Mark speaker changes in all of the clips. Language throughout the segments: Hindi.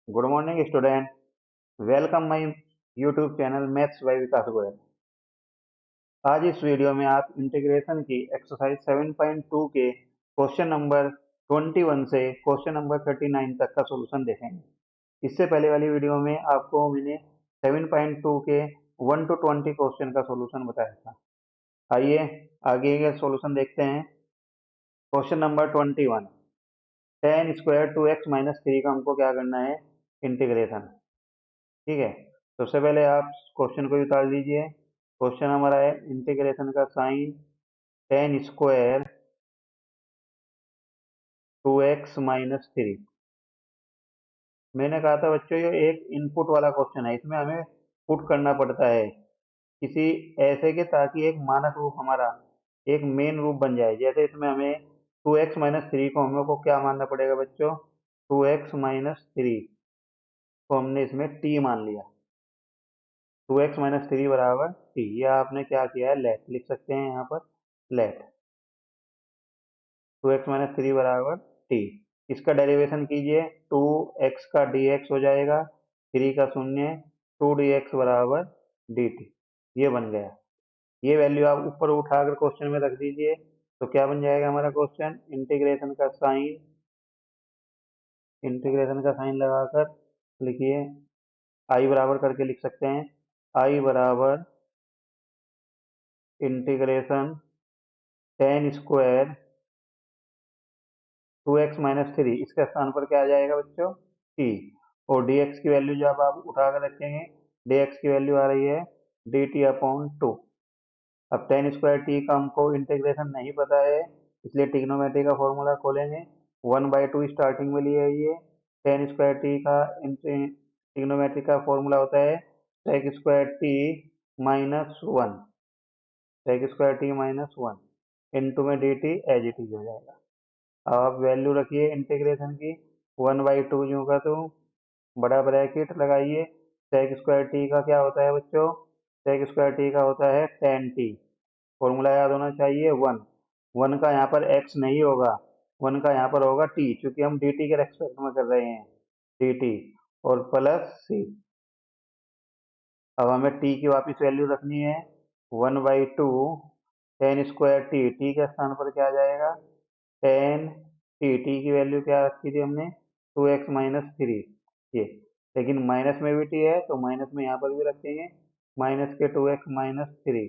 Speaker 1: Good morning student. Welcome my YouTube channel maths by Vikas Goyal. आज इस वीडियो में आप इंटीग्रेशन की एक्सरसाइज 7.2 के क्वेश्चन नंबर 21 से क्वेश्चन नंबर 39 तक का सॉल्यूशन देखेंगे। इससे पहले वाली वीडियो में आपको मैंने 7.2 के 1 to 20 क्वेश्चन का सॉल्यूशन बताया था। आइए आगे का सॉल्यूशन देखते हैं। Question number 21, tan square 2x minus 3 का हमको क्या करना है, इंटीग्रेशन। ठीक है, सबसे पहले आप क्वेश्चन को उतार लीजिए। क्वेश्चन हमारा है इंटीग्रेशन का sign tan square 2x minus 3। मैंने कहा था बच्चों ये एक इनपुट वाला क्वेश्चन है, इसमें हमें पुट करना पड़ता है किसी ऐसे के, ताकि एक मानक रूप हमारा एक मेन रूप बन जाए। जैसे इसमें हमें 2x माइनस 3 को हमें को क्या मानना पड़ेगा बच्चों, 2x माइनस 3 को हमने इसमें t मान लिया। 2x माइनस 3 बराबर t, या आपने क्या किया है, लेट लिख सकते हैं यहाँ पर, लेट 2x माइनस 3 बराबर t। इसका डेरिवेशन कीजिए, 2x का dx हो जाएगा, 3 का शून्य, 2 dx बराबर dt। ये बन गया। ये वैल्यू आप ऊपर उठाकर क्वेश्चन में रख दीजिए, तो क्या बन जाएगा हमारा क्वेश्चन, इंटीग्रेशन का साइन लगाकर लिखिए, आई बराबर करके लिख सकते हैं, आई बराबर integration tan square 2x minus 3, इसके स्थान पर क्या आ जाएगा बच्चों, t। और dx की वैल्यू जब आप उठा कर रखेंगे, dx की वैल्यू आ रही है dt अपॉन 2। अब tan स्क्वायर t का हमको इंटीग्रेशन नहीं पता है, इसलिए ट्रिग्नोमेट्री का फॉर्मूला खोलेंगे। 1/2 स्टार्टिंग में लिए ये tan स्क्वायर t का ट्रिग्नोमेट्री का फॉर्मूला होता है sec square t minus 1, sec square t minus 1 into में dt एज इट इज हो जाएगा। अब आप वैल्यू रखिए इंटीग्रेशन की, 1/2 यूं का तो बड़ा ब्रैकेट लगाइए। सेक स्क्वायर टी का क्या होता है बच्चों, सेक स्क्वायर टी का होता है tan t। फॉर्मूला याद होना चाहिए 1। 1 का यहाँ पर x नहीं होगा, 1 का यहाँ पर होगा t, क्योंकि हम dt के रेस्पेक्ट में कर रहे हैं, dt और प्लस c। अब हमें t की वापस वैल्यू रखनी है, 1/2 tan स्क्वायर t के स्थान पर क्या आ जाएगा, tan t की वैल्यू क्या रखी थी हमने, 2x माइनस 3। ये लेकिन माइनस में भी t है, तो माइनस में यहाँ पर भी रखेंगे, माइनस के 2x माइनस 3।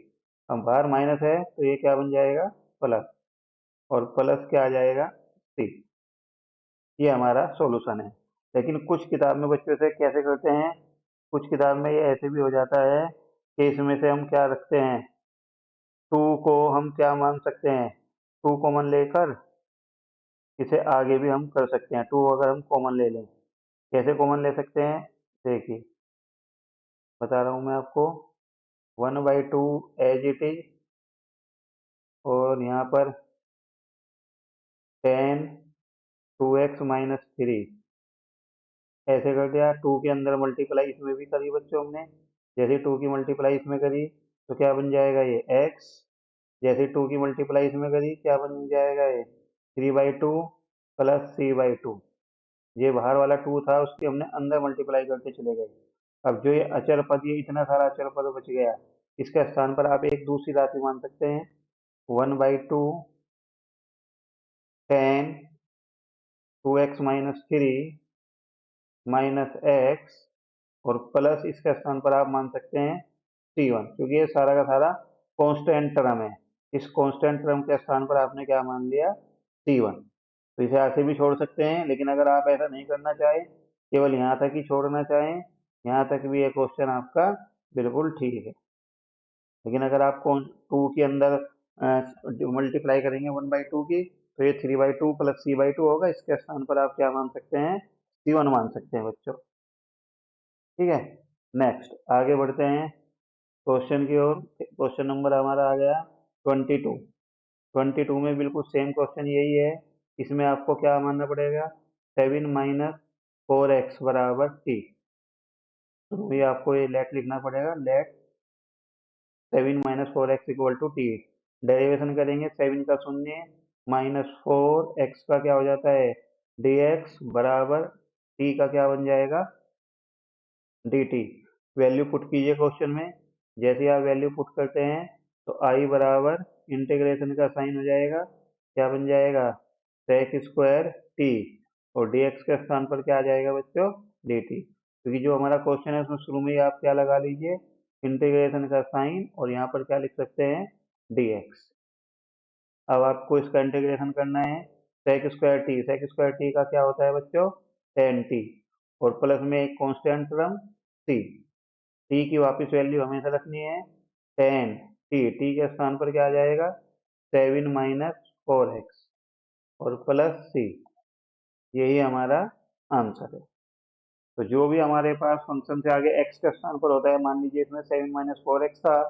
Speaker 1: अब बाहर माइनस है तो ये क्या बन जाएगा, प्लस, और प्लस क्या आ जाएगा, c। ये हमारा सॉल्यूशन है। लेकिन कुछ किताब में बच्चों से कैसे करते हैं, कुछ किताब में ये ऐसे भी हो जाता है कि इसमें से हम क्या रखते हैं, 2 को हम क्या मान सकते हैं, 2 कॉमन लेकर इसे आगे भी हम कर सकते हैं। 2 अगर हम कॉमन ले लें, कैसे कॉमन ले सकते हैं, देखिए बता रहा हूँ मैं आपको। 1/2 एज इट इज, और यहाँ पर tan 2x माइनस 3 ऐसे कर दिया। 2 के अंदर मल्टीप्लाई इसमें भी करी बच्चों हमने, जैसे 2 की मल्टीप्लाई इसमें करी तो क्या बन जाएगा, ये x। जैसे 2 की मल्टीप्लाई इसमें करी, क्या बन जाएगा, ये 3/2 प्लस c/2। ये बाहर वाला 2 था, उसकी हमने अंदर मल्टीप्लाई करके चले गए। अब जो ये अचर पद, ये इतना सारा अचर पद बच गया, इसके स्थान पर आप एक दूसरी राशि मान सकते हैं, 1/2 tan 2x minus 3 minus x, और प्लस इसके स्थान पर आप मान सकते हैं c1, क्योंकि ये सारा का सारा कांस्टेंट टर्म है। इस कांस्टेंट टर्म के स्थान पर आपने क्या मान लिया, c1। तो इसे ऐसे भी छोड़ सकते हैं, लेकिन अगर आप ऐसा नहीं करना चाहें, केवल यहाँ तक ही छोड़ना चाहें, यहाँ तक भी ये क्वेश्चन आपका बिल्कुल ठीक है। लेकिन अगर आप 2 के अंदर मल्टीप्लाई करेंगे 1/2 की, तो ये 3/2 प्लस c/2 होगा। इसके स्थान पर आप क्या मान सकते हैं, c1 मान सकते हैं बच्चों। ठीक है, नेक्स्ट आगे बढ़ते हैं क्वेश्चन की ओर। क्वेश्चन नंबर हमारा आ गया 22। 22 में बिल्कुल सेम क्वेश्चन यही है। इसमें आपको क्या मानना पड़ेगा, 7 माइनस 4x बराबर t। तो ये आपको ये लेट लिखना पड़ेगा, let 7 minus 4x equal to T. Derivation करेंगे, 7 का शून्य माइनस 4x का क्या हो जाता है, dx बराबर टी का क्या बन जाएगा, डी टी। वैल्यू पुट कीजिए क्वेश्चन में। जैसे आप वैल्यू पुट करते हैं तो आई बराबर इंटीग्रेशन का साइन हो जाएगा, क्या बन जाएगा, सेक स्क्वायर टी, और dx के स्थान पर क्या आ जाएगा बच्चों, dt। क्योंकि जो हमारा क्वेश्चन है उसमें शुरू में ही आप क्या लगा लीजिए, इंटीग्रेशन का साइन, और यहाँ पर क्या लिख सकते हैं, dx। अब आपको इसका इंटीग्रेशन करना है, सेक स्क्वायर टी का क्या होता है बच्चों, टेन टी, और प्लस में एक कॉन्स्टेंट टर्म सी। टी की वापस वैल्यू हमेशा रखनी है, टेन टी, टी के स्थान पर क्या आ जाएगा, 7 - 4x, और प्लस सी। यही हमारा आंसर है। तो जो भी हमारे पास फंक्शन से आगे x के स्थान पर होता है, मान लीजिए इसमें 7 - 4x था,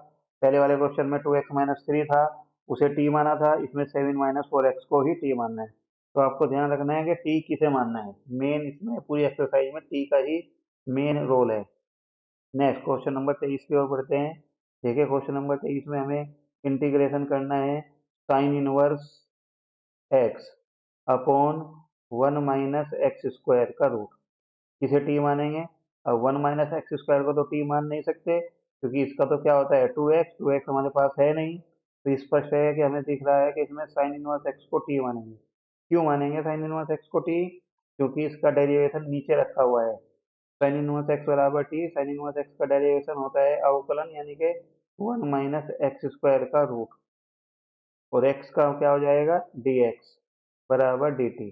Speaker 1: पहले वाले क्वेश्चन में 2x - 3 था, उसे t माना था, इसमें 7 - 4x को ही t मानना है। तो आपको ध्यान रखना है कि t किसे मानना है, मेन इसमें पूरी एक्सरसाइज में t का ही मेन रोल है। नेक्स्ट क्वेश्चन नंबर 23 की ओर बढ़ते हैं। देखिए क्वेश्चन नंबर 23 में हमें इंटीग्रेशन करना है sine inverse x upon 1 - x² का रूट। किसे टी मानेंगे, अब 1 - x² को तो टी मान नहीं सकते, क्योंकि इसका तो क्या होता है 2x हमारे पास है नहीं। तो स्पष्ट है कि हमें दिख रहा है कि इसमें साइन इनवर्स x को टी मानेंगे। क्यों मानेंगे साइन इनवर्स x को टी, क्योंकि इसका डेरिवेशन नीचे रखा हुआ है। साइन इनवर्स x बराबर टी, साइन इनवर्स x का डेरिवेशन होता है अवकलन, यानी कि 1 - x² का रूट, और x का क्या हो जाएगा, dx बराबर dt।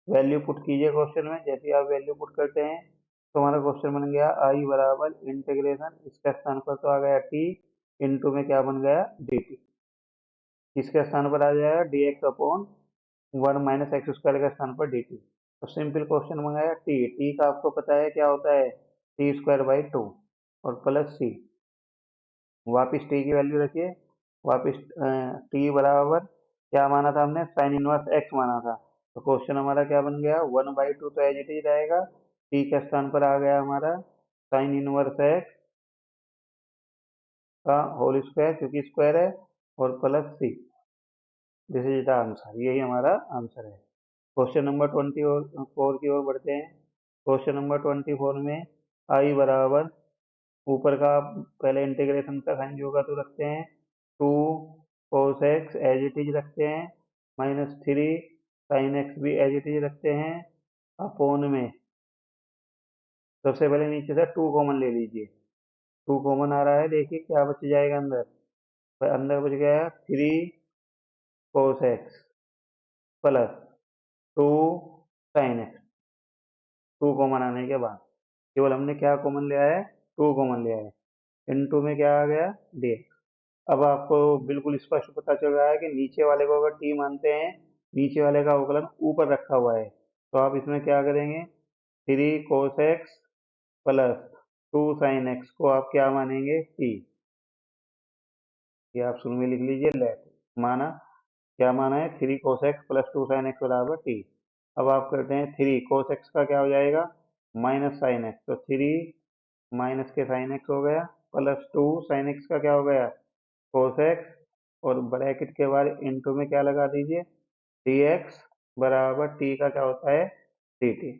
Speaker 1: वैल्यू पुट कीजिए क्वेश्चन में। जैसे ही आप वैल्यू पुट करते हैं तो हमारा क्वेश्चन बन गया आई बराबर इंटीग्रेशन, इसके स्थान पर तो आ गया टी, इंटू में क्या बन गया, डी टी। इसके स्थान पर आ जाएगा डी एक्स अपॉन 1 - x² के स्थान पर डी टी। तो सिंपल क्वेश्चन बन गया टी, टी का आपको पता है क्या होता है, t²/2, और प्लस सी। वापिस टी की वैल्यू रखिए, वापिस टी बराबर क्या माना था हमने, साइन इनवर्स एक्स माना था। तो क्वेश्चन हमारा क्या बन गया, 1/2 तो एज इट इज रहेगा, टी के स्थान पर आ गया हमारा साइन इनवर्स एक्स का होल स्क्वायर, क्योंकि स्क्वायर है, और plus C. This is the answer, यही हमारा आंसर है। क्वेश्चन नंबर 24 की ओर बढ़ते हैं। क्वेश्चन नंबर 24 में आई बराबर, ऊपर का पहले इंटीग्रेशन का साइन जो होगा तो रखते हैं, 2 cos x as it is रखते हैं, -3 sin x भी एज इट इज रखते हैं, अपोन में सबसे पहले नीचे से 2 कॉमन ले लीजिए। 2 कॉमन आ रहा है, देखिए क्या बच जाएगा अंदर, तो अंदर बच गया 3 cos x plus 2 sin x। 2 common आने के बाद केवल हमने क्या कॉमन लिया है, 2 कॉमन लिया है, इनटू में क्या आ गया, dx। अब आपको बिल्कुल स्पष्ट पता चल रहा है कि नीचे वाले को अगर टी मानते हैं, नीचे वाले का अवकलन ऊपर रखा हुआ है, तो आप इसमें क्या करेंगे, 3 cos x plus 2 sin x को आप क्या मानेंगे, टी। ये आप शुरू में लिख लीजिए, लेट माना, क्या माना है, 3 cos x plus 2 sin x बराबर टी। अब आप करते हैं 3 cos x का क्या हो जाएगा, माइनस साइन एक्स, तो 3 माइनस के साइन एक्स हो गया, प्लस 2 साइन एक्स का क्या हो गया, cos x, और ब्रैकेट के बाद इनटू में क्या लगा दीजिए, dx बराबर t का क्या होता है, dt।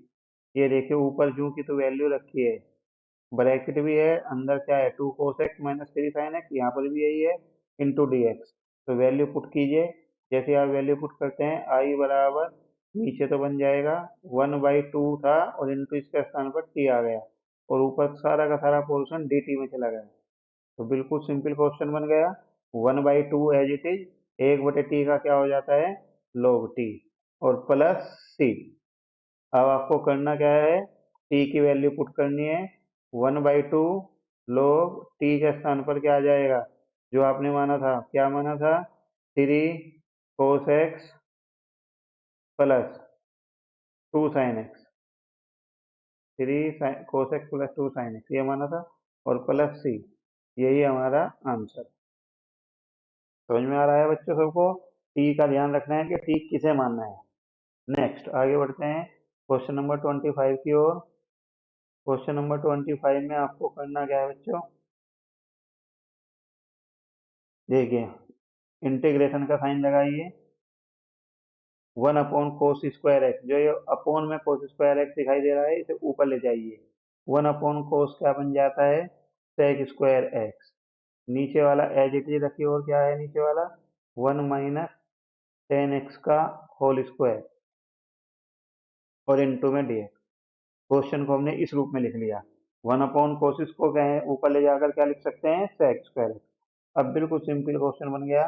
Speaker 1: ये देखिए ऊपर जू की तो वैल्यू रखी है, ब्रैकेट भी है, अंदर क्या है, 2 cos x -3 sin x, यहाँ पर भी यही है, इंटू dx। तो वैल्यू पुट कीजिए। जैसे आप वैल्यू पुट करते हैं, आई बराबर नीचे तो बन जाएगा 1/2 था, और इंटू इसके स्थान पर t आ गया, और ऊपर सारा का सारा पोर्शन dt में चला गया। तो बिल्कुल सिंपल क्वेश्चन बन गया, 1/2 एज इट इज, 1/t का क्या हो जाता है, log t, और प्लस सी। अब आपको करना क्या है, t की वैल्यू पुट करनी है, 1/2 log t के स्थान पर क्या आ जाएगा, जो आपने माना था, क्या माना था, 3 cos x plus 2 sin x, 3 cos x plus 2 sin x ये माना था, और प्लस सी। यही हमारा आंसर। समझ में आ रहा है बच्चों सबको, टी का ध्यान रखना है कि टी किसे मानना है। नेक्स्ट आगे बढ़ते हैं क्वेश्चन नंबर 25 की ओर। क्वेश्चन नंबर 25 में आपको करना क्या है बच्चों, देखिए इंटीग्रेशन का साइन लगाइए, one upon cos square x, जो ये अपोन में कोस स्क्वायर एक्स दिखाई दे रहा है इसे ऊपर ले जाइए। वन अपॉन कोस क्या बन जाता है, सेक स्क्वायर एक्स। नीचे वाला एज इट इज रखिए, और क्या है नीचे वाला, वन माइनस टेन एक्स का होल स्क्वायर और इनटू में डी एक्स। क्वेश्चन को हमने इस रूप में लिख लिया। वन अपॉन कोस को क्या है ऊपर ले जाकर क्या लिख सकते हैं, सेक स्क्वायर एक्स। अब बिल्कुल सिंपल क्वेश्चन बन गया।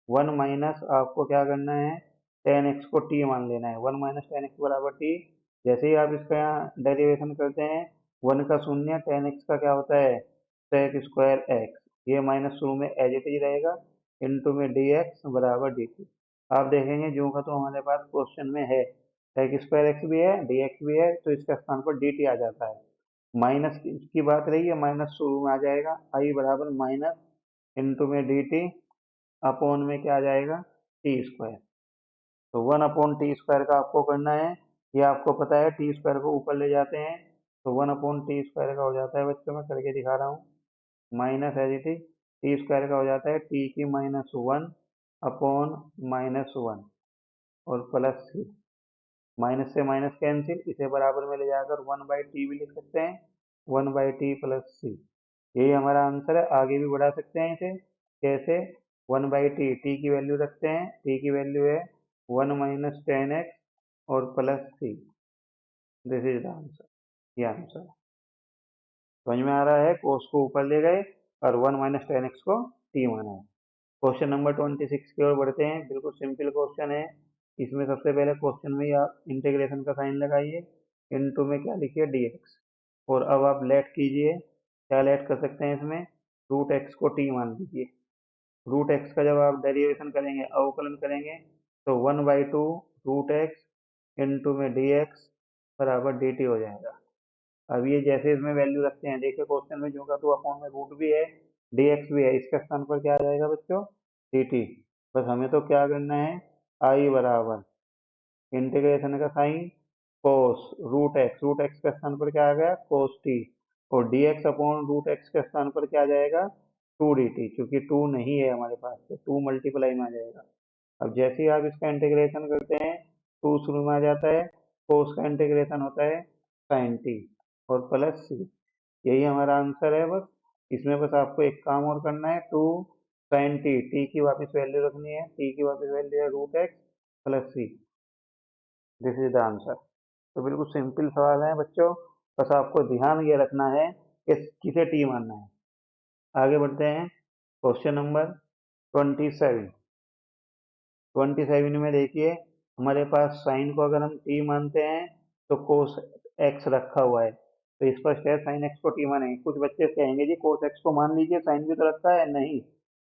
Speaker 1: वन माइनस आपको क्या करना है, टेन एक्स को टी मान लेना है। वन माइनस टेन एक्स बराबर टी। जैसे ही आप इसका यहाँ डेरिवेशन करते हैं, वन का शून्य, टेन एक्स का क्या होता है, सेक स्क्वायर एक्स। ये माइनस शुरू में एज इट इज रहेगा, इंटू में डी एक्स बराबर डी टी। आप देखेंगे जो का तो हमारे पास क्वेश्चन में है, सेक स्क्वायर एक्स भी है, डी एक्स भी है, तो इसका स्थान पर डी टी आ जाता है। माइनस की बात रही है, माइनस शुरू में आ जाएगा, आई बराबर माइनस इंटू में डी टी अपॉन में क्या आ जाएगा, टी स्क्वायर। तो वन अपॉन टी स्क्वायर का आपको करना है, ये आपको पता है, टी स्क्वायर को ऊपर ले जाते हैं तो वन अपॉन टी स्क्वायर का हो जाता है बच्चों, मैं करके दिखा रहा हूँ। Minus as it is T square का हो जाता है टी की minus one upon minus one और प्लस सी। माइनस से माइनस कैंसिल, इसे बराबर में ले जाकर वन बाई टी भी लिख सकते हैं, one by T plus C. यही हमारा आंसर है। आगे भी बढ़ा सकते हैं इसे, कैसे, वन बाई टी, टी की वैल्यू रखते हैं, टी की वैल्यू है वन माइनस टेन एक्स और plus C. This is the answer, ये आंसर समझ में आ रहा है। कोस को ऊपर ले गए और वन माइनस टेन एक्स को टी माना है। क्वेश्चन नंबर 26 की ओर बढ़ते हैं। बिल्कुल सिंपल क्वेश्चन है। इसमें सबसे पहले क्वेश्चन में ही आप इंटीग्रेशन का साइन लगाइए, इनटू में क्या लिखिए, dx। और अब आप लेट कीजिए, क्या लेट कर सकते हैं इसमें, रूट एक्स को टी मान लीजिए। रूट एक्स का जब आप डेरिवेशन करेंगे, अवकलन करेंगे, तो one by two root X into में डी एक्स बराबर डी टी हो जाएगा। अब ये जैसे इसमें वैल्यू रखते हैं, देखिए क्वेश्चन में जो का तो अपॉन में रूट भी है, डी एक्स भी है, इसके स्थान पर क्या आ जाएगा बच्चों, डी टी। बस हमें तो क्या करना है, आई बराबर इंटीग्रेशन का साइन कोस रूट एक्स के स्थान पर क्या आ गया, कोस टी, और D X upon root X के स्थान पर क्या आ जाएगा, टू डी टी। चूंकि टू नहीं है हमारे पास तो टू मल्टीप्लाई में आ जाएगा। अब जैसे ही आप इसका इंटीग्रेशन करते हैं, टू शुरू में आ जाता है, कोस का इंटीग्रेशन होता है साइन टी और प्लस सी। यही हमारा आंसर है। बस इसमें बस आपको एक काम और करना है, टू साइन टी, टी की वापस वैल्यू रखनी है, टी की वापस वैल्यू है root X plus C. This is the answer. तो बिल्कुल सिंपल सवाल है बच्चों, बस आपको ध्यान ये रखना है कि किसे टी मानना है। आगे बढ़ते हैं। Question number 27। 27 में देखिए, हमारे पास साइन को अगर हम टी मानते हैं तो कोस एक्स रखा हुआ है, तो स्पष्ट है साइन एक्स को टी मानेंगे। कुछ बच्चे कहेंगे जी कोस एक्स को मान लीजिए, साइन भी तो रखा है, नहीं,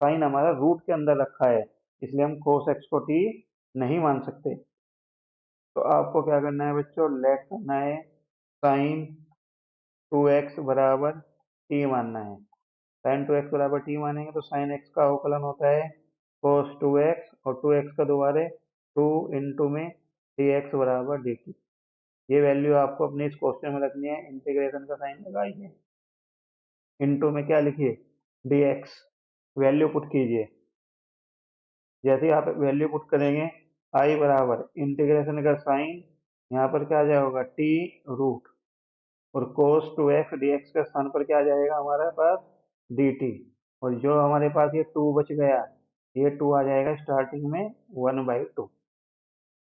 Speaker 1: साइन हमारा रूट के अंदर रखा है, इसलिए हम कोस एक्स को टी नहीं मान सकते। तो आपको क्या करना है बच्चों, लेट करना है, साइन टू एक्स बराबर टी मानना है। साइन टू एक्स बराबर टी मानेंगे तो साइन एक्स का अवकलन होता है कोस टू एक्स, और टू एक्स का दोबारे टू इंटू में डी एक्स बराबर डी टी। ये वैल्यू आपको अपने इस क्वेश्चन में रखनी है, इंटीग्रेशन का साइन लगाइए, इंटू में क्या लिखिए, डी एक्स, वैल्यू पुट कीजिए। जैसे ही आप वैल्यू पुट करेंगे, आई बराबर इंटीग्रेशन का साइन, यहाँ पर क्या आ जाएगा, टी रूट, और कोस टू एक्स डी एक्स के स्थान पर क्या आ जाएगा हमारे पास, डी टी। और जो हमारे पास ये टू बच गया, ये टू आ जाएगा स्टार्टिंग में वन बाई टू।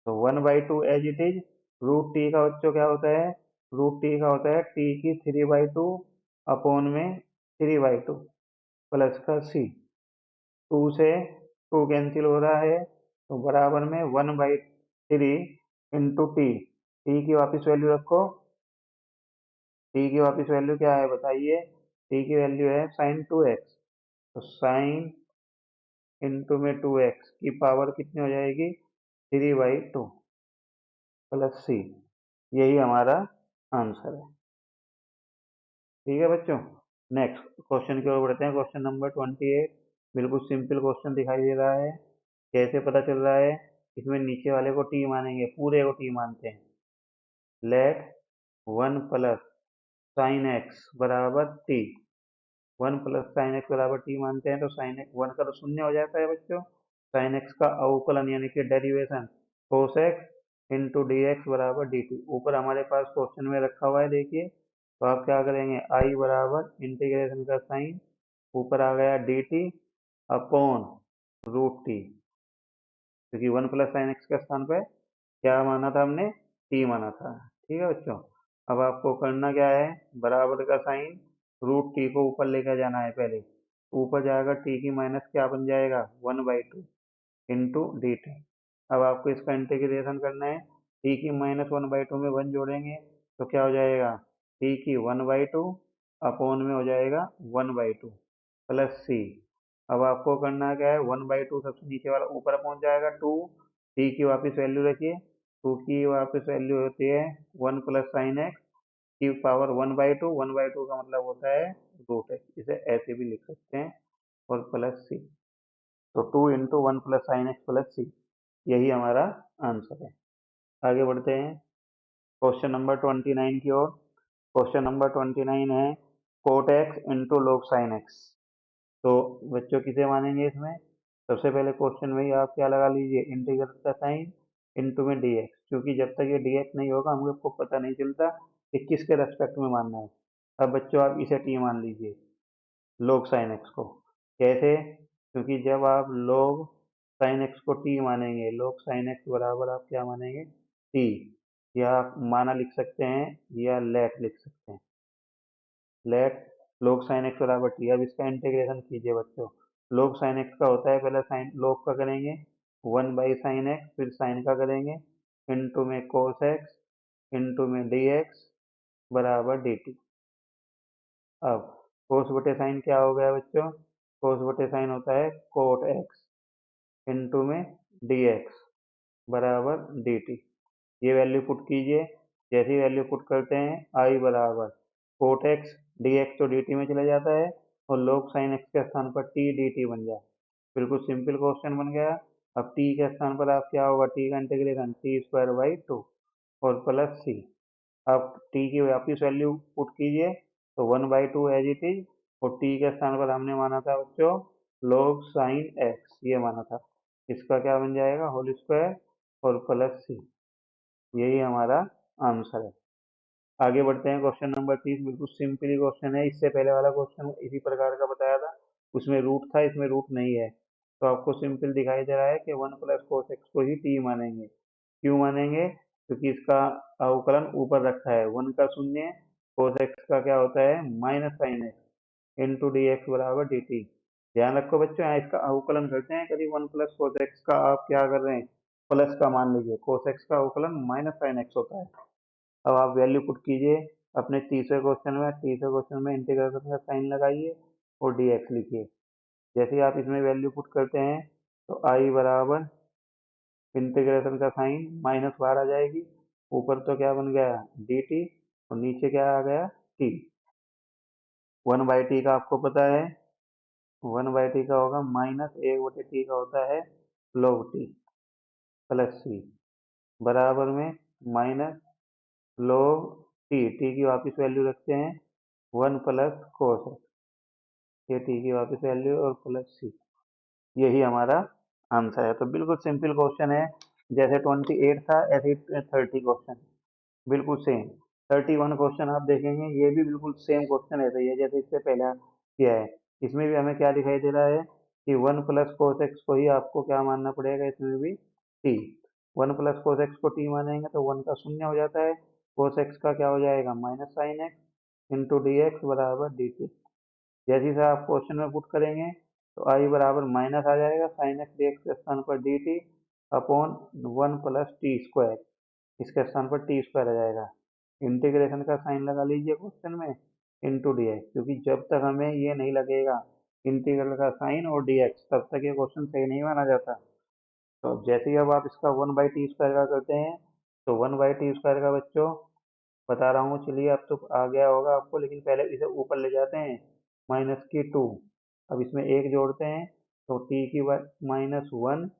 Speaker 1: तो one by two as it is, root T का बच्चों क्या होता है, रूट टी का होता है टी की थ्री बाई टू अपॉन में थ्री बाई टू प्लस का सी। टू से टू कैंसिल हो रहा है, तो बराबर में one by three into T. T की वापस वैल्यू रखो, टी की वापस वैल्यू क्या है बताइए, टी की वैल्यू है साइन टू एक्स। तो साइन इंटू में टू एक्स की पावर कितनी हो जाएगी, three by two plus C. यही हमारा आंसर है। ठीक है बच्चों, नेक्स्ट क्वेश्चन की ओर बढ़ते हैं। Question number 28। बिल्कुल सिंपल क्वेश्चन दिखाई दे रहा है। कैसे पता चल रहा है, इसमें नीचे वाले को टी मानेंगे, पूरे को टी मानते हैं। Let one plus sine x बराबर t, one plus sine x बराबर टी मानते हैं, तो साइन एक्स वन का तो शून्य हो जाता है बच्चों, साइन एक्स का अवकलन यानी कि derivation cos x into D X बराबर डी टी। ऊपर हमारे पास क्वेश्चन में रखा हुआ है, देखिए। तो आप क्या करेंगे, आई बराबर इंटीग्रेशन का साइन, ऊपर आ गया d t upon root t, क्योंकि 1 प्लस साइन एक्स के स्थान पे क्या माना था हमने, टी माना था। ठीक है बच्चों। अब आपको करना क्या है, बराबर का साइन रूट टी को ऊपर लेकर जाना है पहले। ऊपर जाएगा टी की माइनस क्या बन जाएगा, 1/2 इंटू डी टी। अब आपको इसका इंटीग्रेशन करना है। टी की माइनस 1/2 में 1 जोड़ेंगे तो क्या हो जाएगा, टी की 1/2 अपॉन में हो जाएगा 1/2 प्लस सी। अब आपको करना क्या है, 1/2 सबसे नीचे वाला ऊपर पहुंच जाएगा 2। टी की वापस वैल्यू रखिए, 2 की वापस वैल्यू होती है 1 प्लस साइन एक्स की पावर 1/2। 1/2 का मतलब होता है रूट एक्स, इसे ऐसे भी लिख सकते हैं, और प्लस सी। तो 2 into 1 plus sine x plus C, यही हमारा आंसर है। आगे बढ़ते हैं क्वेश्चन नंबर 29 की ओर। क्वेश्चन नंबर 29 है cot x into log sine x. तो बच्चों किसे मानेंगे इसमें, सबसे पहले क्वेश्चन में ही आप क्या लगा लीजिए, इंटीग्रल का साइन इंटू में डी एक्स, क्योंकि जब तक ये डी एक्स नहीं होगा हम लोग को पता नहीं चलता कि किसके रेस्पेक्ट में मानना है। अब बच्चों आप इसे टी मान लीजिए, log साइन एक्स को। कैसे, क्योंकि जब आप log साइन एक्स को टी मानेंगे, log साइन एक्स बराबर आप क्या मानेंगे, टी, या आप माना लिख सकते हैं या लेट लिख सकते हैं, लेट log साइन एक्स बराबर टी। अब इसका इंटीग्रेशन कीजिए बच्चों। log साइन एक्स का होता है, पहले साइन log का करेंगे 1/sin एक्स, फिर साइन का करेंगे इंटू में cos एक्स इंटू में डी एक्स बराबर डी टी। अब कोस बटे साइन क्या हो गया बच्चों, कोस बटे साइन होता है कोट एक्स इंटू में डी एक्स बराबर डी टी। ये वैल्यू पुट कीजिए। जैसी वैल्यू पुट करते हैं, आई बराबर कोट एक्स, डी एक्स तो डी टी में चला जाता है, और log साइन एक्स के स्थान पर टी डी टी बन जाए। बिल्कुल सिंपल क्वेश्चन बन गया। अब टी के स्थान पर आप क्या होगा, टी का इंटीग्रेशन t² 2 और प्लस सी। अब टी की वापिस वैल्यू पुट कीजिए, तो 1/2 एज इट इज, और टी के स्थान पर हमने माना था बच्चों log साइन एक्स, ये माना था। इसका क्या बन जाएगा, होल स्क्वायर और प्लस सी, यही हमारा आंसर है। आगे बढ़ते हैं क्वेश्चन नंबर 30। बिल्कुल सिंपली क्वेश्चन है, इससे पहले वाला क्वेश्चन इसी प्रकार का बताया था, उसमें रूट था, इसमें रूट नहीं है। तो आपको सिंपल दिखाई दे रहा है कि 1 प्लस कोस एक्स को ही टी मानेंगे। क्यों मानेंगे, क्योंकि इसका अवकलन ऊपर रखा है, 1 का शून्य, कोस एक्स का क्या होता है minus sine x into D X बराबर डी टी। ध्यान रखो बच्चों, यहाँ इसका अवकलन करते हैं, कभी 1 प्लस कोस एक्स का आप क्या कर रहे हैं, प्लस का मान लीजिए, कोस एक्स का अवकलन माइनस साइन एक्स होता है। अब आप वैल्यू पुट कीजिए अपने तीसरे क्वेश्चन में। तीसरे क्वेश्चन में इंटीग्रेशन का साइन लगाइए और डी एक्स लिखिए। जैसे ही आप इसमें वैल्यू पुट करते हैं, तो आई बराबर इंटीग्रेशन का साइन माइनस बाहर आ जाएगी, ऊपर तो क्या बन गया डी टी, और नीचे क्या आ गया टी। 1/t का आपको पता है, 1/t का होगा माइनस 1/t का होता है log टी प्लस सी, बराबर में माइनस log टी, टी की वापस वैल्यू रखते हैं 1 प्लस कोस एक्स, ये टी की वापस वैल्यू और प्लस सी, यही हमारा आंसर है। तो बिल्कुल सिंपल क्वेश्चन है, जैसे 28 था ऐसे ही 30 क्वेश्चन बिल्कुल सेम। 31 क्वेश्चन आप देखेंगे, ये भी बिल्कुल सेम क्वेश्चन ऐसा ही है जैसे इससे पहले किया है। इसमें भी हमें क्या दिखाई दे रहा है कि 1 प्लस कोस एक्स को ही आपको क्या मानना पड़ेगा, इसमें भी टी। 1 प्लस कोस एक्स को टी मानेंगे तो 1 का शून्य हो जाता है, कोस एक्स का क्या हो जाएगा minus sine x into D X बराबर डी टी। जैसे से आप क्वेश्चन में पुट करेंगे, तो आई बराबर माइनस आ जाएगा साइन एक्स डी एक्स के स्थान पर D t upon 1 plus T square, इसके स्थान पर टी स्क्वायर आ जाएगा। इंटीग्रेशन का साइन लगा लीजिए क्वेश्चन में इंटू डी एक्स, क्योंकि जब तक हमें ये नहीं लगेगा इंटीग्रल का साइन और डी एक्स, तब तक ये क्वेश्चन सही नहीं माना जाता। तो अब जैसे ही अब आप इसका 1/t² का करते हैं, तो 1/t² का बच्चों बता रहा हूँ, चलिए अब तो आ गया होगा आपको, लेकिन पहले इसे ऊपर ले जाते हैं माइनस की 2। अब इसमें एक जोड़ते हैं, तो टी की -1/1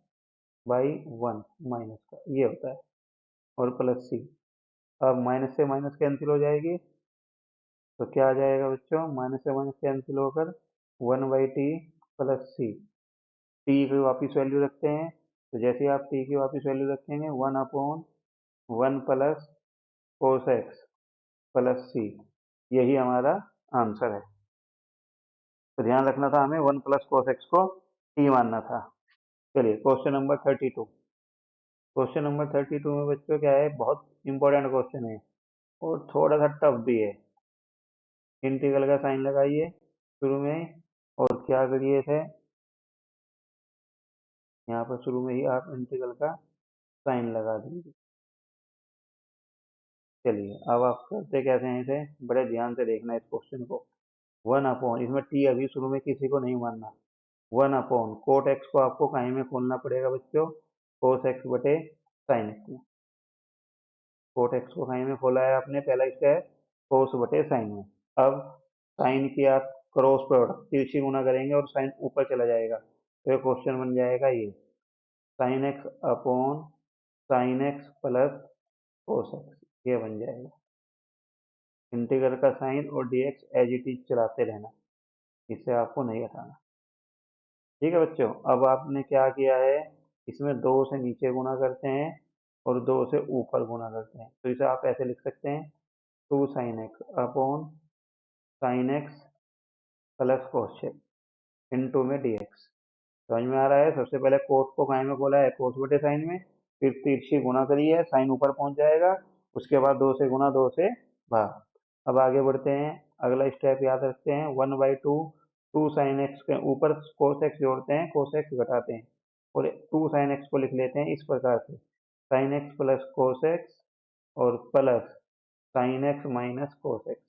Speaker 1: माइनस का ये होता है, और प्लस सी। अब माइनस से माइनस कैंसिल हो जाएगी, तो क्या आ जाएगा बच्चों, माइनस से माइनस कैंसिल होकर 1/t प्लस सी। टी की वापिस वैल्यू रखते हैं, तो जैसे ही आप टी की वापस वैल्यू रखेंगे 1/1 plus cos x plus C, यही हमारा आंसर है। तो ध्यान रखना था हमें 1 प्लस कोस एक्स को टी मानना था। चलिए क्वेश्चन नंबर 32। क्वेश्चन नंबर 32 में बच्चों क्या है, बहुत इंपॉर्टेंट क्वेश्चन है और थोड़ा सा टफ भी है। इंटीग्रल का साइन लगाइए शुरू में और क्या करिए थे, यहाँ पर शुरू में ही आप इंटीग्रल का साइन लगा दीजिए। चलिए अब आप करते कैसे हैं इसे, बड़े ध्यान से देखना इस क्वेश्चन को। 1/, इसमें टी अभी शुरू में किसी को नहीं मानना। 1/, कोट एक्स को आपको कहीं में खोलना पड़ेगा बच्चों, कोस एक्स बटे साइन एक्स में। कोट एक्स को कहीं में खोला है आपने, पहला स्टेप कोस बटे साइन में। अब साइन की आप क्रॉस प्रोडक्ट तिरछी गुना करेंगे और साइन ऊपर चला जाएगा, तो ये क्वेश्चन बन जाएगा ये sign x upon sine x plus cos x, ये बन जाएगा। इंटीग्रल का साइन और डीएक्स एज इट इज चलाते रहना, इससे आपको नहीं हटाना। ठीक है बच्चों, अब आपने क्या किया है, इसमें 2 से नीचे गुना करते हैं और 2 से ऊपर गुना करते हैं, तो इसे आप ऐसे लिख सकते हैं 2 sign x upon sine x plus cos x into में डीएक्स। समझ में आ रहा है। सबसे पहले कोट को काय में खोला है, कोस बटे साइन में, फिर तिरछी गुना करी है, साइन ऊपर पहुंच जाएगा, उसके बाद 2 से गुना 2 से भाग। अब आगे बढ़ते हैं, अगला स्टेप याद रखते हैं 1/2 2 साइन एक्स के ऊपर कोस एक्स जोड़ते हैं, कोस एक्स घटाते हैं और 2 साइन एक्स को लिख लेते हैं इस प्रकार से sine x plus cos x और plus sine x minus cos x.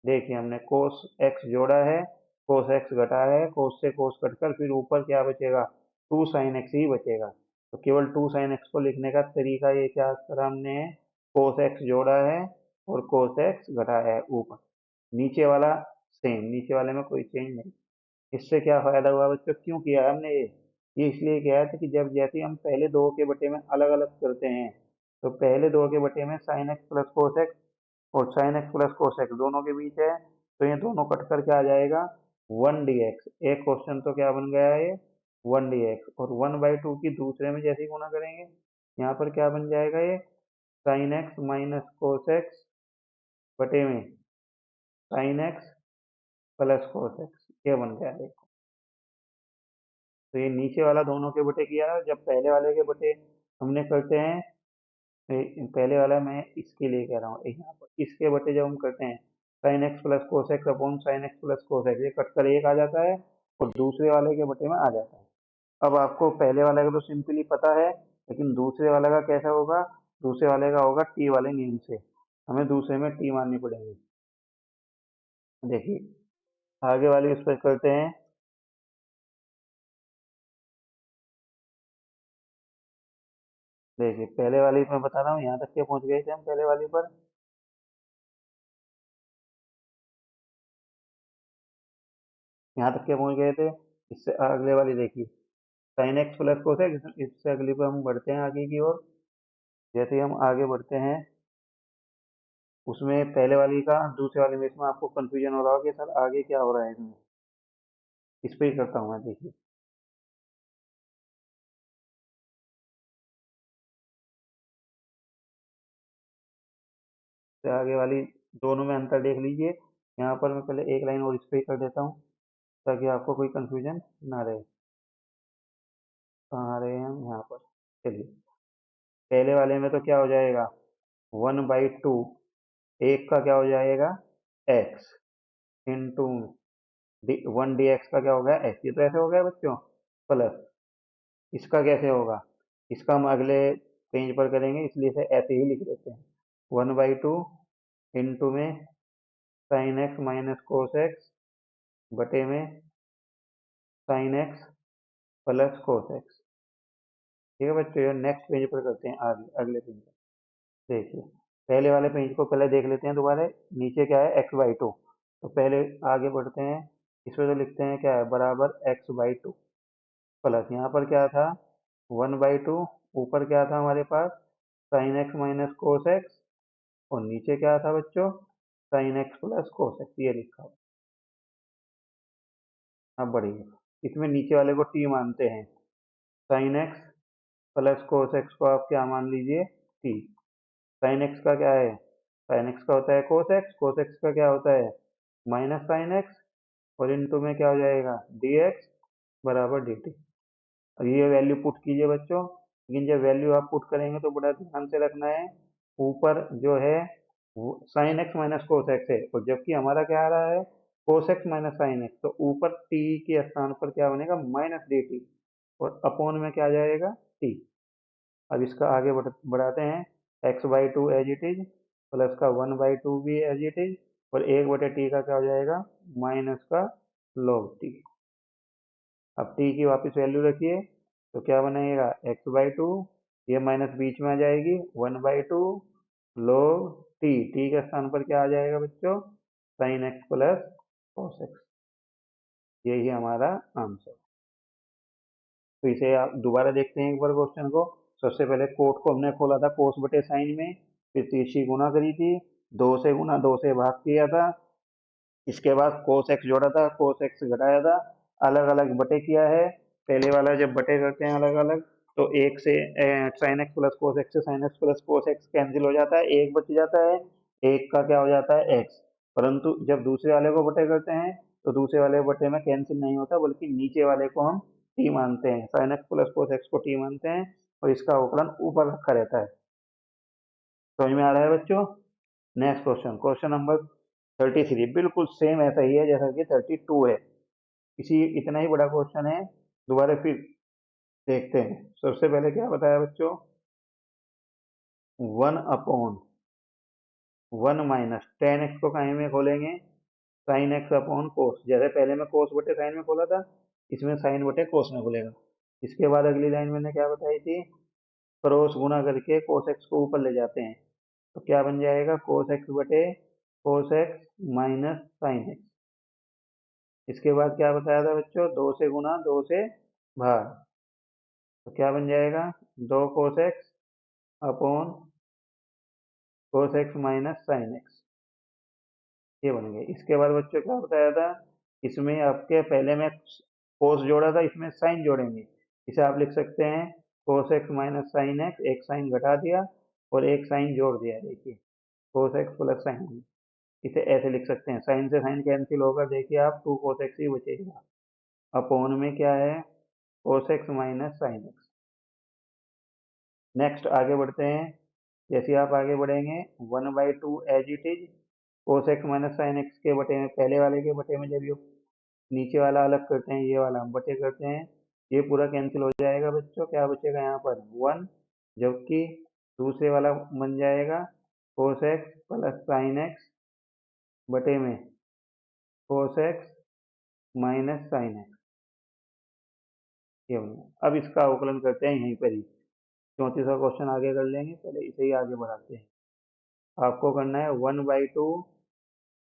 Speaker 1: देखिए हमने कोस एक्स जोड़ा है, कोस एक्स घटा है, कोस से कोस कटकर फिर ऊपर क्या बचेगा, 2 साइन एक्स ही बचेगा। तो केवल 2 साइन एक्स को लिखने का तरीका ये क्या करा हमने, कोस एक्स जोड़ा है और कोस एक्स घटाया है ऊपर, नीचे वाला सेम, नीचे वाले में कोई चेंज नहीं। इससे क्या फायदा हुआ बच्चों, क्यों किया है हमने ये इसलिए किया है कि जब जैसे ही हम पहले दो के बटे में अलग अलग करते हैं, तो पहले दो के बटे में sine x plus cos x और sine x plus cos x दोनों के बीच है, तो ये दोनों कट कर क्या आ जाएगा 1 dx। एक क्वेश्चन तो क्या बन गया ये 1 dx, और 1/2 की दूसरे में जैसे ही गुना करेंगे यहाँ पर क्या बन जाएगा ये sign x minus cos x बटे में sine x plus cos x, ये बन गया देखो। तो ये नीचे वाला दोनों के बटे किया, जब पहले वाले के बटे हमने करते हैं, पहले वाला मैं इसके लिए कह रहा हूँ, यहाँ पर इसके बटे जब हम करते हैं sign x plus cos x upon sine x plus cos x, ये कट कर एक आ जाता है और दूसरे वाले के बटे में आ जाता है। अब आपको पहले वाले का तो सिंपली पता है, लेकिन दूसरे वाले का कैसा होगा, दूसरे वाले का होगा टी वाले नियम से, हमें दूसरे में टी माननी पड़ेगी। देखिए आगे वाली उस पर करते हैं। देखिए पहले वाली मैं बता रहा हूँ, यहाँ तक के पहुंच गए थे हम पहले वाली पर, यहाँ तक के पहुंच गए थे। इससे अगले वाली देखिए sign x plus cos x, इससे अगली पर हम बढ़ते हैं आगे की ओर। जैसे ही हम आगे बढ़ते हैं, उसमें पहले वाली का दूसरे वाली में, इसमें आपको कंफ्यूजन हो रहा होगा कि सर आगे क्या हो रहा है इसमें, इस पे ही करता हूँ मैं। देखिए तो आगे वाली दोनों में अंतर देख लीजिए। यहाँ पर मैं पहले एक लाइन और इस पे ही कर देता हूँ ताकि आपको कोई कंफ्यूजन ना रहे। कहाँ आ रहे हैं हम, यहाँ पर। चलिए पहले वाले में तो क्या हो जाएगा 1/2, एक का क्या हो जाएगा एक्स इंटू 1 dx का क्या हो गया एक्स, ये तो ऐसे हो गया बच्चों, प्लस इसका कैसे होगा, इसका हम अगले पेज पर करेंगे, इसलिए इसे ऐसे ही लिख देते हैं 1/2 इंटू में sine x minus cos x बटे में sine x plus cos x. ठीक है बच्चों, ये नेक्स्ट पेज पर करते हैं, आगे अगले पेज पर। देखिए पहले वाले पेज को पहले देख लेते हैं दोबारा, नीचे क्या है x/2, तो पहले आगे बढ़ते हैं, इसमें तो लिखते हैं क्या है बराबर x/2 प्लस यहाँ पर क्या था 1/2, ऊपर क्या था हमारे पास sine x minus cos x और नीचे क्या था बच्चों sine x plus cos x, ये लिखा हुआ। अब बढ़िए, इसमें नीचे वाले को टी मानते हैं, sign x plus cos x को आप क्या मान लीजिए टी। साइन एक्स का क्या है, साइन एक्स का होता है कोस एक्स का क्या होता है माइनस साइन एक्स, और इनटू में क्या हो जाएगा डी एक्स बराबर डी टी। और ये वैल्यू पुट कीजिए बच्चों, लेकिन जब वैल्यू आप पुट करेंगे तो बड़ा ध्यान से रखना है, ऊपर जो है sine x minus cos x है, और जबकि हमारा क्या आ रहा है cos x minus sine x, तो ऊपर टी के स्थान पर क्या बनेगा माइनस डी टी, और अपॉन में क्या जाएगा टी। अब इसका आगे बढ़ाते हैं, x by two as it is plus का 1/2 भी एज इट इज, और 1/टी का क्या हो जाएगा माइनस का log टी। अब टी की वापस वैल्यू रखिए तो क्या बनेगा x/2, ये माइनस बीच में आ जाएगी 1/2 log टी, टी के स्थान पर क्या आ जाएगा बच्चों sine x plus cos x. यही हमारा आंसर। तो इसे आप दोबारा देखते हैं एक बार क्वेश्चन को। सबसे पहले कोट को हमने खोला था कोस बटे साइन में, फिर तीसरी गुना करी थी, 2 से गुना 2 से भाग किया था, इसके बाद कोस एक्स जोड़ा था, कोस एक्स घटाया था, अलग अलग बटे किया है। पहले वाला जब बटे करते हैं अलग अलग तो एक से sine x plus cos x से sine x plus cos x cancel हो जाता है, एक बच जाता है, एक का क्या हो जाता है एक्स। परंतु जब दूसरे वाले को बटे करते हैं तो दूसरे वाले बटे में कैंसिल नहीं होता, बल्कि नीचे वाले को हम टी मानते हैं, sign x plus cos x को टी मानते हैं, और इसका अवकलन ऊपर रखा रहता है। समझ में आ रहा है बच्चों। नेक्स्ट क्वेश्चन, क्वेश्चन नंबर 33 बिल्कुल सेम ऐसा ही है जैसा कि 32 है, इसी इतना ही बड़ा क्वेश्चन है। दोबारा फिर देखते हैं। सबसे पहले क्या बताया बच्चों, 1/1 माइनस टेन एक्स को कहीं में खोलेंगे साइन एक्स अपॉन कोस, जैसे पहले में कोस बटे साइन में खोला था, इसमें साइन बटे कोस में खोलेगा। इसके बाद अगली लाइन मैंने क्या बताई थी, क्रॉस गुना करके कोस एक्स को ऊपर ले जाते हैं, तो क्या बन जाएगा कोस एक्स बटे कोस एक्स माइनस साइन एक्स। इसके बाद क्या बताया था बच्चों, 2 से गुना 2 से भाग, तो क्या बन जाएगा 2 कोस एक्स अपॉन कोस एक्स माइनस साइन एक्स, ये बन गया। इसके बाद बच्चों क्या बताया था, इसमें आपके पहले में कोस जोड़ा था, इसमें साइन जोड़ेंगे, इसे आप लिख सकते हैं कोस एक्स माइनस साइन एक्स, एक साइन घटा दिया और एक साइन जोड़ दिया, देखिए कोस एक्स प्लस साइन, इसे ऐसे लिख सकते हैं, साइन से साइन कैंसिल होगा, देखिए आप 2 कोस एक्स ही बचेगा, अपॉन में क्या है cos x minus sine x. Next आगे बढ़ते हैं, जैसे आप आगे बढ़ेंगे 1/2 as it is cos x minus sine x के बटे में, पहले वाले के बटे में जब ये नीचे वाला अलग करते हैं, ये वाला हम बटे करते हैं, ये पूरा कैंसिल हो जाएगा बच्चों, क्या बचेगा यहाँ पर 1, जबकि दूसरे वाला बन जाएगा कोस एक्स प्लस साइन एक्स बटे में cos x minus sine x, ये बन गया। अब इसका अवकलन करते हैं यहीं पर ही, 34वां क्वेश्चन आगे कर लेंगे, पहले इसे ही आगे बढ़ाते हैं। आपको करना है 1/2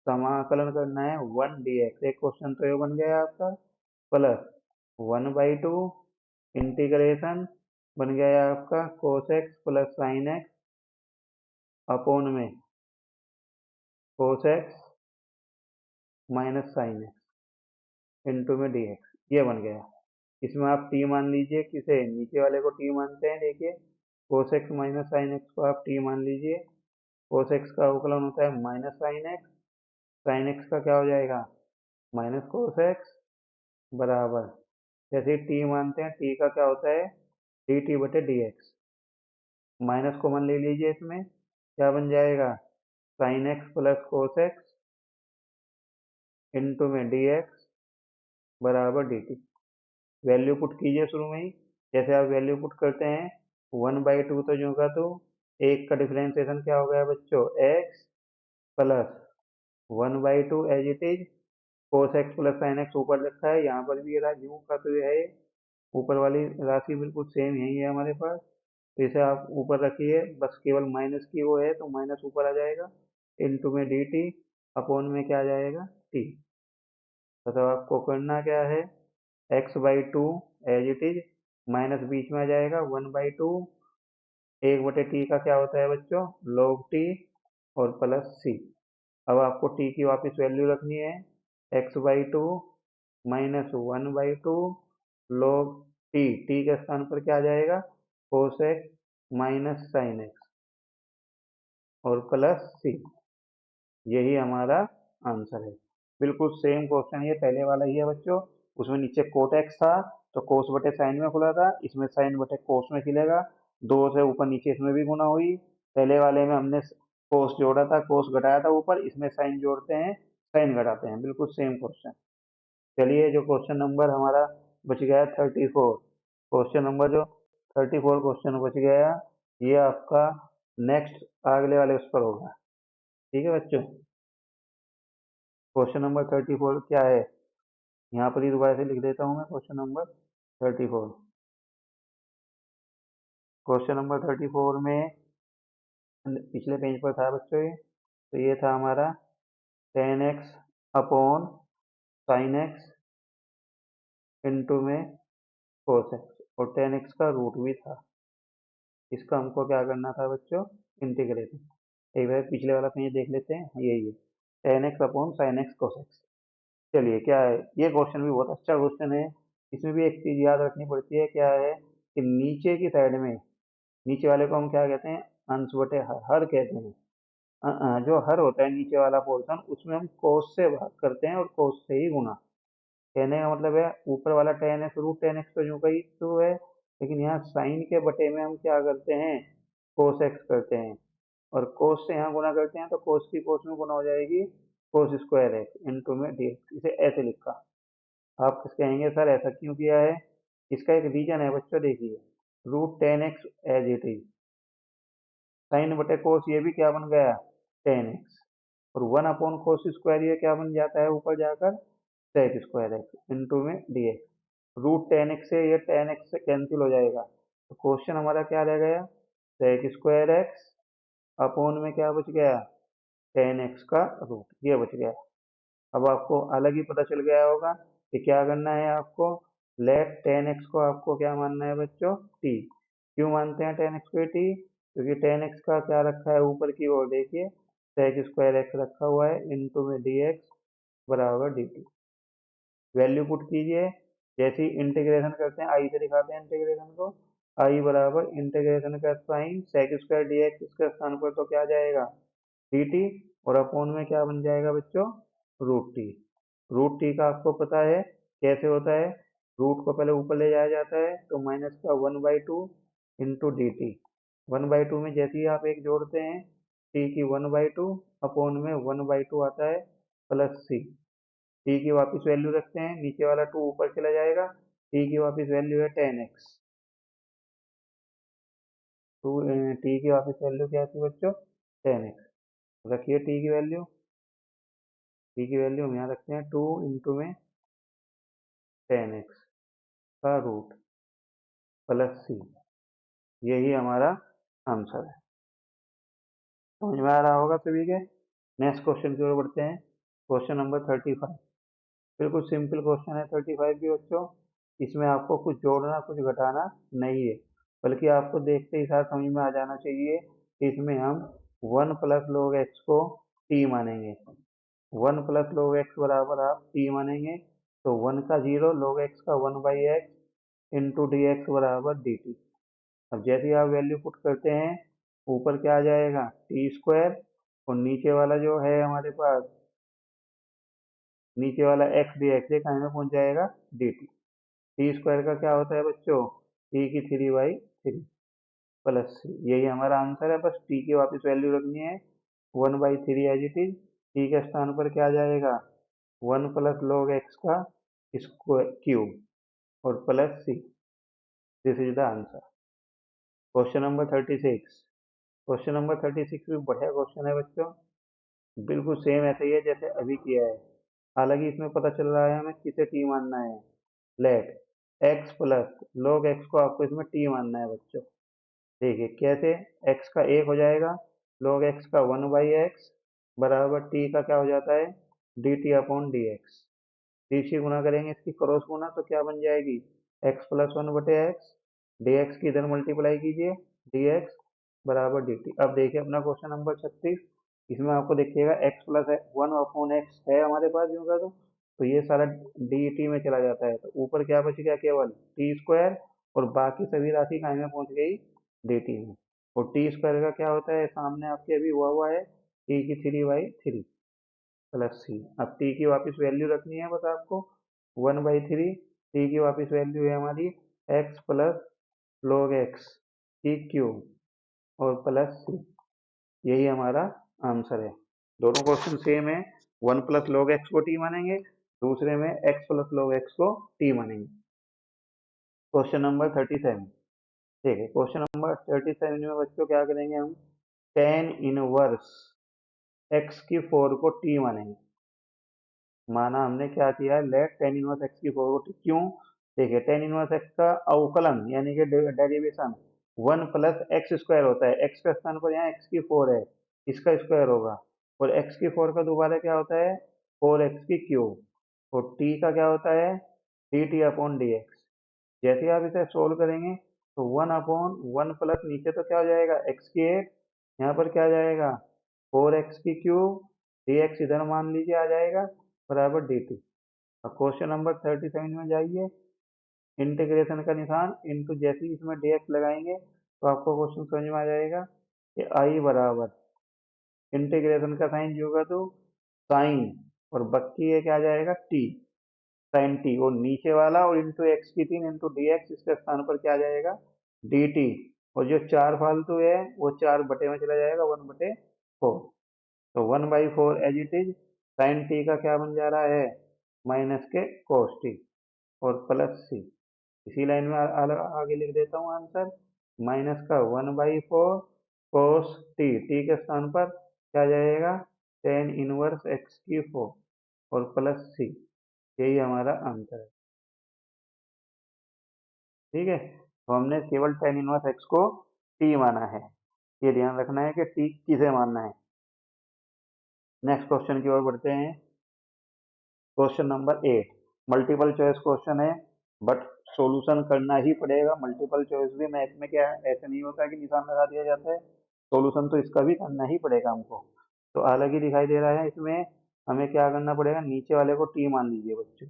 Speaker 1: समाकलन करना है 1 dx, एक क्वेश्चन तो ये बन गया आपका, प्लस 1/2 इंटीग्रेशन बन गया आपका cos x plus sine x upon में cos x minus sine x into में dx, ये बन गया। इसमें आप t मान लीजिए, किसे नीचे वाले को t मानते हैं, देखिए कोस एक्स माइनस साइन एक्स को आप t मान लीजिए, कोस एक्स का अवकलन होता है माइनस साइन एक्स का क्या हो जाएगा माइनस कोस एक्स बराबर, जैसे टी मानते हैं टी का क्या होता है डी टी बटे डी एक्स, माइनस कॉमन ले लीजिए, इसमें क्या बन जाएगा sign x plus cos x into में डी एक्स बराबर डी टी। वैल्यू पुट कीजिए शुरू में ही, जैसे आप वैल्यू पुट करते हैं 1/2 तो जो का तो एक का डिफ्रेंसिएशन क्या हो गया बच्चों x plus 1/2 as it is cos x plus sine x ऊपर लिखा है, यहाँ पर भी ये यूं का तो ये है, ऊपर वाली राशि बिल्कुल सेम यही है हमारे पास, तो इसे आप ऊपर रखिए, बस केवल माइनस की वो है तो माइनस ऊपर आ जाएगा, इनटू में डी टी अपॉन में क्या आ जाएगा टी। मतलब आपको करना क्या है x/2 as it is, minus बीच में आ जाएगा 1/2, 1/t का क्या होता है बच्चों log t और प्लस c। अब आपको t की वापस वैल्यू रखनी है x/2 minus 1/2 log t, t के स्थान पर क्या आ जाएगा कोस एक्स माइनस साइन एक्स और प्लस सी, यही हमारा आंसर है। बिल्कुल सेम क्वेश्चन ये पहले वाला ही है बच्चों। उसमें नीचे कोट एक्स था तो कोस बटे साइन में खुला था, इसमें साइन बटे कोस में खिलेगा। दो से ऊपर नीचे इसमें भी गुना हुई। पहले वाले में हमने कोस जोड़ा था, कोस घटाया था ऊपर, इसमें साइन जोड़ते हैं, साइन घटाते हैं। बिल्कुल सेम क्वेश्चन। चलिए जो क्वेश्चन नंबर हमारा बच गया 34, क्वेश्चन नंबर जो 34 क्वेश्चन बच गया, ये आपका नेक्स्ट अगले वाले उस पर होगा। ठीक है बच्चों, क्वेश्चन नंबर 34 क्या है, यहाँ पर ही दोबारा से लिख देता हूँ मैं। क्वेश्चन नंबर 34, क्वेश्चन नंबर 34 में पिछले पेज पर था बच्चों ये, तो ये था हमारा ten x upon sine x into में कोस एक्स, और टेन एक्स का रूट भी था। इसका हमको क्या करना था बच्चों, इंटीग्रेशन। एक बार पिछले वाला पेज देख लेते हैं, यही है ten x upon sine x cos x. चलिए क्या है, ये क्वेश्चन भी बहुत अच्छा क्वेश्चन है। इसमें भी एक चीज याद रखनी पड़ती है, क्या है कि नीचे की साइड में, नीचे वाले को हम क्या कहते हैं, अंश बटे हर कहते हैं। जो हर होता है नीचे वाला पोर्शन, उसमें हम कोस से भाग करते हैं और कोस से ही गुना। कहने का मतलब है ऊपर वाला tan x root tan x तो यूं का ही तो है, लेकिन यहाँ साइन के बटे में हम क्या करते हैं, कोस एक्स करते हैं, और कोस से यहाँ गुना करते हैं तो कोस की कोस में गुना हो जाएगी कोस स्क्वायर एक्स इंटू में डी एक्स। इसे ऐसे लिखा। आप कहेंगे सर ऐसा क्यों किया है, इसका एक रीजन है बच्चों, देखिए root tan x as it is, sine बटे कोस ये भी क्या बन गया टेन एक्स, और वन अपॉन कोस स्क्वायर ये क्या बन जाता है ऊपर जाकर सेक स्क्वायर एक्स इंटू में D x. Root tan x से ये टेन एक्स से कैंसिल हो जाएगा, तो क्वेश्चन हमारा क्या रह गया, सेक स्क्वायर एक्स अपॉन में क्या बच गया, टेन एक्स का रूट, ये बच गया। अब आपको अलग ही पता चल गया होगा कि क्या करना है आपको, लेट टेन एक्स को आपको क्या मानना है बच्चों, टी। क्यों मानते हैं टेन एक्स को टी, क्योंकि टेन एक्स का क्या रखा है ऊपर की ओर, देखिए सेक स्क्वायर एक्स रखा हुआ है इंटू में डी एक्स बराबर डी टी। वैल्यू पुट कीजिए, जैसे ही इंटीग्रेशन करते हैं, आई से दिखाते हैं इंटीग्रेशन को, आई बराबर इंटीग्रेशन का sine sec square d x, इसके स्थान पर तो क्या जाएगा डी टी, और अपॉन में क्या बन जाएगा बच्चों, रूट टी। रूट टी का आपको पता है कैसे होता है, रूट को पहले ऊपर ले जाया जाता है तो माइनस का 1/2 इंटू डी टी। 1/2 में जैसे ही आप एक जोड़ते हैं, टी की 1/2 अपॉन में 1/2 आता है प्लस सी। टी की वापस वैल्यू रखते हैं, नीचे वाला 2 ऊपर चला जाएगा, टी की वापस वैल्यू है टेन एक्स। टू टी की वापस वैल्यू क्या थी बच्चों, टेन एक्स। रखिए टी की वैल्यू, टी की वैल्यू हम यहाँ रखते हैं 2 इंटू में टेन एक्स का रूट प्लस सी, यही हमारा आंसर है। समझ में आ रहा होगा सभी के। नेक्स्ट क्वेश्चन की ओर बढ़ते हैं, क्वेश्चन नंबर 35। बिल्कुल सिंपल क्वेश्चन है 35 भी बच्चों। इसमें आपको कुछ जोड़ना कुछ घटाना नहीं है, बल्कि आपको देखते ही साथ समझ में आ जाना चाहिए कि इसमें हम 1 प्लस लोग एक्स को टी मानेंगे। 1 प्लस लोग एक्स बराबर आप टी मानेंगे, तो 1 का 0 लोग एक्स का 1/x इंटू डी एक्स बराबर डी टी। अब जैसे ही आप वैल्यू पुट करते हैं, ऊपर क्या आ जाएगा टी स्क्वायर, और नीचे वाला जो है हमारे पास, नीचे वाला एक्स डी एक्स, कहाँ में पहुंच जाएगा डी टी। टी स्क्वायर का क्या होता है बच्चों, टी की 3/3 प्लस सी, यही हमारा आंसर है। बस टी की वापस वैल्यू रखनी है 1/3 एज इट इज, टी के स्थान पर क्या जाएगा 1 प्लस लॉग एक्स का स्क्वायर क्यूब और plus C. This is the answer. Question number 36, question number 36 भी बढ़िया क्वेश्चन है बच्चों। बिल्कुल सेम ऐसे ही है जैसे अभी किया है, हालांकि इसमें पता चल रहा है हमें किसे टी मानना है। Let x plus log x को आपको इसमें टी मानना है बच्चों। देखिए कैसे, एक्स का एक हो जाएगा, log एक्स का 1/x बराबर टी का क्या हो जाता है d t upon d x. D c गुना करेंगे इसकी क्रॉस गुना, तो क्या बन जाएगी x plus 1/x, D x की इधर मल्टीप्लाई कीजिए डी एक्स बराबर डी टी। अब देखिए अपना क्वेश्चन नंबर 36, इसमें आपको देखिएगा एक्स प्लस 1/x है हमारे पास यूँ का, तो ये सारा डी टी में चला जाता है, तो ऊपर क्या बच गया केवल टी स्क्वायर, और बाकी सभी राशि कहाँ में पहुंच गई डी टी में। और टी स्क्वायर का क्या होता है, सामने आपके अभी हुआ है टी की 3/3 प्लस सी। अब टी की वापस वैल्यू रखनी है बस आपको, 1/3। टी की वापस वैल्यू है हमारी एक्स प्लस log एक्स की क्यूब और प्लस सी। यही हमारा आंसर है। दोनों क्वेश्चन सेम है, 1 + log x को टी मानेंगे, दूसरे में x + log x को टी मानेंगे। Question number 37। ठीक है, क्वेश्चन नंबर 37 में बच्चों क्या करेंगे हम, tan इनवर्स x की 4 को टी मानेंगे। माना हमने क्या किया है, लेट tan इनवर्स x की 4 को टी। क्यों, देखिए tan इनवर्स x का अवकलन यानी कि डेरिवेशन 1 + x² होता है। x का स्थान पर यहाँ x की 4 है, इसका स्क्वायर होगा। और x की 4 का दोबारा क्या होता है, 4x की क्यूब। और t का क्या होता है, dt/dx। जैसे आप इसे सोल्व करेंगे तो 1/1 प्लस नीचे तो क्या हो जाएगा x की 8, यहाँ पर क्या आ जाएगा 4x की क्यूब, dx इधर मान लीजिए आ जाएगा बराबर dt। अब क्वेश्चन नंबर 37 में जाइए, इंटीग्रेशन का निशान इनटू, जैसे ही इसमें dx लगाएंगे तो आपको क्वेश्चन समझ में आ जाएगा कि i बराबर इंटीग्रेशन का साइन जो होगा तो साइन, और बाकी ये क्या आ जाएगा t, साइन टी। और नीचे वाला और इंटू एक्स की 3 इंटू डी एक्स, इसके स्थान पर क्या आ जाएगा डी टी। और जो 4 फालतू है वो 4 बटे में चला जाएगा, 1/4। तो 1/4 as it is. Sine t का क्या बन जा रहा है, माइनस के कोस टी और प्लस सी। इसी लाइन में आगे लिख देता हूँ आंसर, माइनस का 1/4 कोस टी, टी के स्थान पर क्या जाएगा टेन इनवर्स एक्स की 4 और प्लस सी। यही हमारा आंसर है। ठीक है, तो हमने केवल टेन इनवर्स एक्स को टी माना है, ये ध्यान रखना है कि टी किसे मानना है। नेक्स्ट क्वेश्चन की ओर बढ़ते हैं। Question number 8 multiple choice question है, बट सॉल्यूशन करना ही पड़ेगा। मल्टीपल चॉइस भी मैथ में क्या है, ऐसे नहीं होता कि निशान लगा दिया जाता है, सॉल्यूशन तो इसका भी करना ही पड़ेगा हमको। तो अलग ही दिखाई दे रहा है, इसमें हमें क्या करना पड़ेगा, नीचे वाले को टी मान लीजिए बच्चों।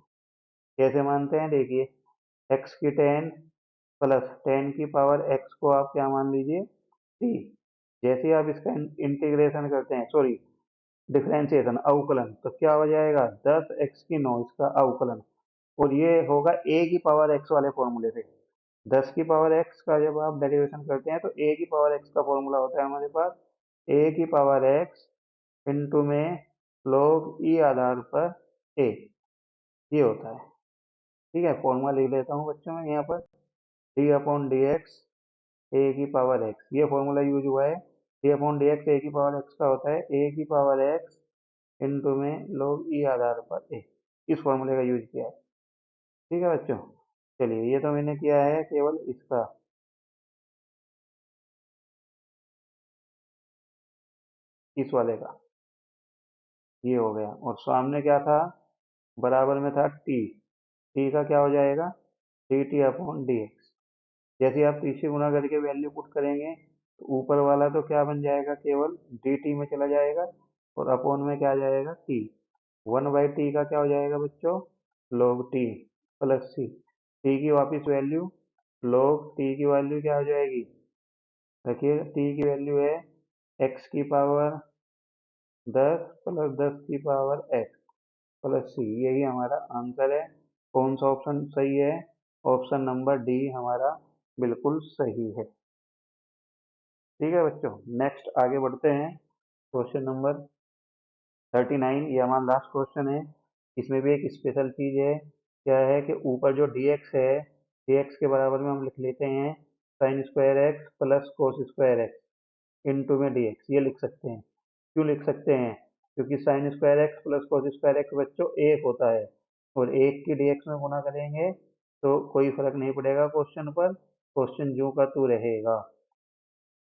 Speaker 1: कैसे मानते हैं, देखिए एक्स की 10 प्लस 10 की पावर x को आप क्या मान लीजिए t। जैसे ही आप इसका इंटीग्रेशन करते हैं, सॉरी डिफरेंशिएशन अवकलन, तो क्या हो जाएगा 10x की 9 इसका अवकलन। और ये होगा a की पावर x वाले फॉर्मूले से। 10 की पावर x का जब आप डेरिवेशन करते हैं तो a की पावर x का फॉर्मूला होता है हमारे पास a की पावर x इंटू में log e आधार पर a, ये होता है। ठीक है, फॉर्मूला लिख लेता हूँ बच्चों में यहाँ पर, d/dx ए की पावर एक्स, ये फॉर्मूला यूज हुआ है। d/dx ए की पावर एक्स का होता है ए की पावर एक्स इंटू में log ई आधार पर ए, इस फॉर्मूले का यूज किया है। ठीक है बच्चों, चलिए ये तो मैंने किया है केवल इसका, इस वाले का ये हो गया। और सामने क्या था, बराबर में था टी, टी का क्या हो जाएगा dt/dx। जैसे आप टी से गुना करके वैल्यू पुट करेंगे तो ऊपर वाला तो क्या बन जाएगा, केवल dt में चला जाएगा, और अपॉन में क्या आ जाएगा टी। 1/t का क्या हो जाएगा बच्चों, log t प्लस सी। टी की वापिस वैल्यू, log t की वैल्यू क्या हो जाएगी, देखिए t की वैल्यू है x की पावर 10 प्लस 10 की पावर x प्लस सी। यही हमारा आंसर है। कौन सा ऑप्शन सही है, ऑप्शन नंबर डी हमारा बिल्कुल सही है। ठीक है बच्चों, नेक्स्ट आगे बढ़ते हैं। क्वेश्चन नंबर 39, ये हमारा लास्ट क्वेश्चन है। इसमें भी एक स्पेशल चीज है, क्या है कि ऊपर जो dx है, dx के बराबर में हम लिख लेते हैं sine square x plus cos square x into में dx, ये लिख सकते हैं। क्यों लिख सकते हैं, क्योंकि sine square x plus cos square x बच्चों एक होता है, और एक की dx में गुना करेंगे तो कोई फर्क नहीं पड़ेगा क्वेश्चन पर, क्वेश्चन जो का तू रहेगा।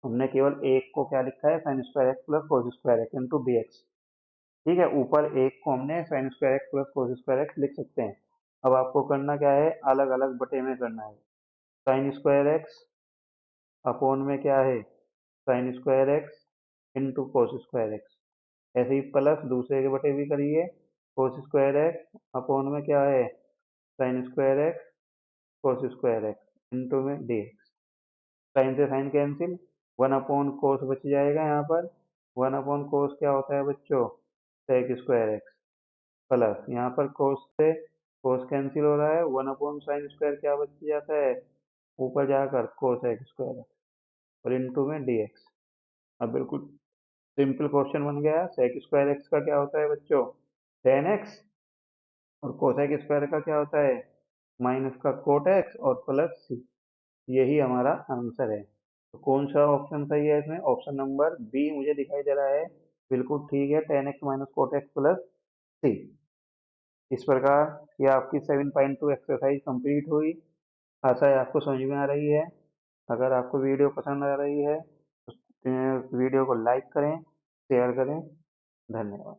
Speaker 1: हमने केवल एक को क्या लिखा है, sine square x plus cos square x into D x. ठीक है, ऊपर एक को हमने sine square x plus cos square x लिख सकते हैं। अब आपको करना क्या है, अलग अलग बटे में करना है। साइन स्क्वायर एक्स अपॉन में क्या है sine square x into cos square x. ऐसे ही प्लस दूसरे के बटे भी करिए, कोस स्क्वायर एक्स अपॉन में क्या है sine square x cos square x into में डी एक्स। साइन से साइन कैंसिल, 1/cos बच जाएगा यहाँ पर। 1/cos क्या होता है बच्चों, sec स्क्वायर एक्स, प्लस यहाँ पर cos से cos कैंसिल हो रहा है, 1/sin स्क्वायर क्या बच जाता है ऊपर जाकर cos x स्क्वायर और इनटू में dx। अब बिल्कुल सिंपल क्वेश्चन बन गया। sec स्क्वायर एक्स का क्या होता है बच्चों, tan x, और cosec स्क्वायर का क्या होता है, माइनस का cot x और प्लस c। यही हमारा आंसर है। तो कौन सा ऑप्शन सही है इसमें, ऑप्शन नंबर बी मुझे दिखाई दे रहा है, बिल्कुल ठीक है, tan x minus cot x plus c। इस प्रकार ये आपकी 7.2 एक्सरसाइज कंप्लीट हुई। आशा है आपको समझ में आ रही है। अगर आपको वीडियो पसंद आ रही है तो वीडियो को लाइक करें, शेयर करें। धन्यवाद।